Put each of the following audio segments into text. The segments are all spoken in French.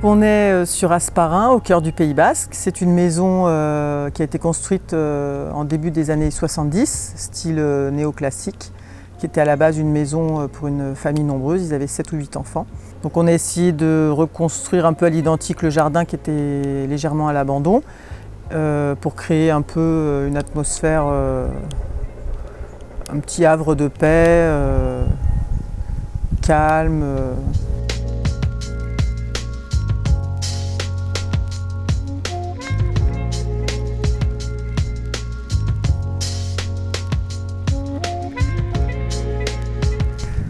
on est sur Hasparren, au cœur du Pays Basque. C'est une maison qui a été construite en début des années 70, style néoclassique, qui était à la base une maison pour une famille nombreuse. Ils avaient 7 ou 8 enfants. Donc on a essayé de reconstruire un peu à l'identique le jardin qui était légèrement à l'abandon pour créer un peu une atmosphère, un petit havre de paix, calme.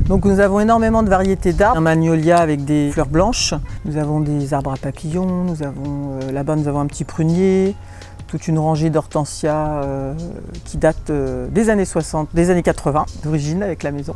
Donc nous avons énormément de variétés d'arbres, un magnolia avec des fleurs blanches, nous avons des arbres à papillons, là-bas nous avons un petit prunier, toute une rangée d'hortensias qui date des années 60, des années 80 d'origine avec la maison.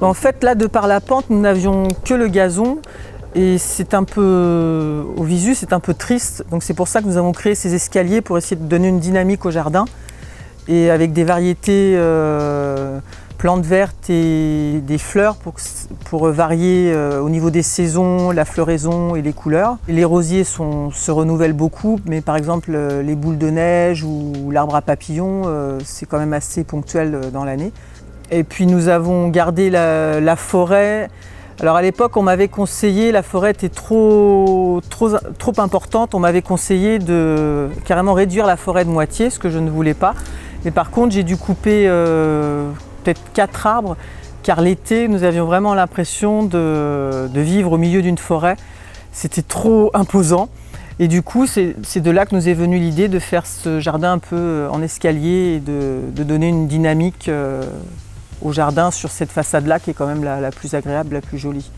En fait, là, de par la pente, nous n'avions que le gazon et c'est un peu, au visu, c'est un peu triste. Donc c'est pour ça que nous avons créé ces escaliers pour essayer de donner une dynamique au jardin et avec des variétés plantes vertes et des fleurs pour varier au niveau des saisons, la floraison et les couleurs. Les rosiers se renouvellent beaucoup, mais par exemple les boules de neige ou l'arbre à papillons, c'est quand même assez ponctuel dans l'année. Et puis nous avons gardé la forêt. Alors à l'époque, on m'avait conseillé, la forêt était trop importante, on m'avait conseillé de carrément réduire la forêt de moitié, ce que je ne voulais pas. Mais par contre, j'ai dû couper peut-être 4 arbres, car l'été, nous avions vraiment l'impression de vivre au milieu d'une forêt. C'était trop imposant. Et du coup, c'est de là que nous est venue l'idée de faire ce jardin un peu en escalier et de donner une dynamique au jardin sur cette façade-là qui est quand même la plus agréable, la plus jolie.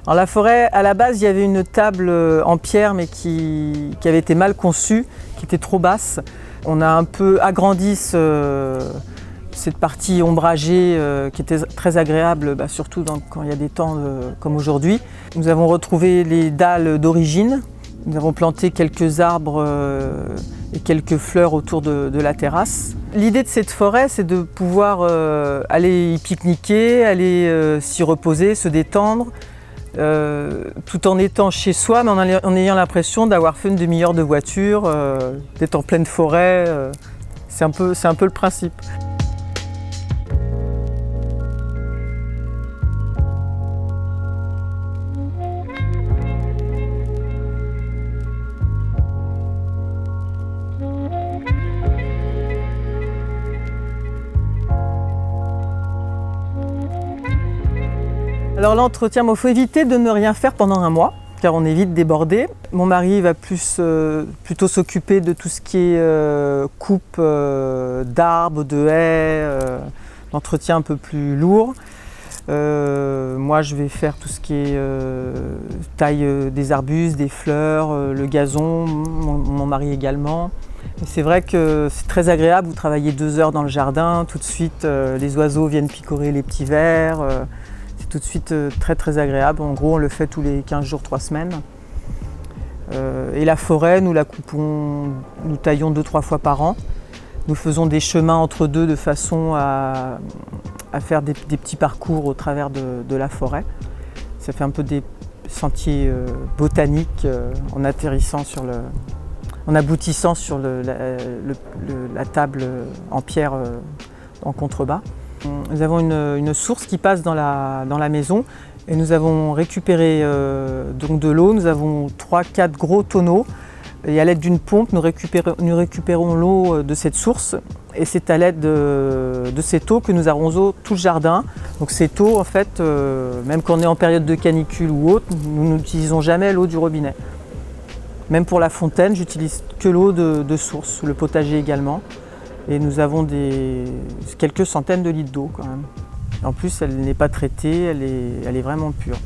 Alors la forêt, à la base, il y avait une table en pierre mais qui avait été mal conçue, qui était trop basse. On a un peu agrandi cette partie ombragée qui était très agréable, surtout quand il y a des temps comme aujourd'hui. Nous avons retrouvé les dalles d'origine. Nous avons planté quelques arbres et quelques fleurs autour de la terrasse. L'idée de cette forêt, c'est de pouvoir aller y pique-niquer, aller s'y reposer, se détendre, tout en étant chez soi, mais en ayant l'impression d'avoir fait une demi-heure de voiture, d'être en pleine forêt. C'est un peu le principe. Alors l'entretien, il faut éviter de ne rien faire pendant un mois, car on est vite débordé. Mon mari va plutôt s'occuper de tout ce qui est coupe d'arbres, de haies, l'entretien un peu plus lourd. Moi, je vais faire tout ce qui est taille des arbustes, des fleurs, le gazon, mon mari également. C'est vrai que c'est très agréable, vous travaillez 2 heures dans le jardin, tout de suite les oiseaux viennent picorer les petits vers. C'est tout de suite très agréable. En gros, on le fait tous les 15 jours, 3 semaines. Et la forêt, nous la coupons, nous taillons 2-3 fois par an. Nous faisons des chemins entre deux de façon à faire des petits parcours au travers de la forêt. Ça fait un peu des sentiers botaniques en aboutissant sur la table en pierre en contrebas. Nous avons une source qui passe dans la maison et nous avons récupéré donc de l'eau. Nous avons 3-4 gros tonneaux et à l'aide d'une pompe, nous récupérons l'eau de cette source et c'est à l'aide de cette eau que nous arrosons tout le jardin. Donc cette eau, en fait, même quand on est en période de canicule ou autre, nous n'utilisons jamais l'eau du robinet. Même pour la fontaine, j'utilise que l'eau de source, le potager également. Et nous avons quelques centaines de litres d'eau quand même. En plus, elle n'est pas traitée, elle est vraiment pure.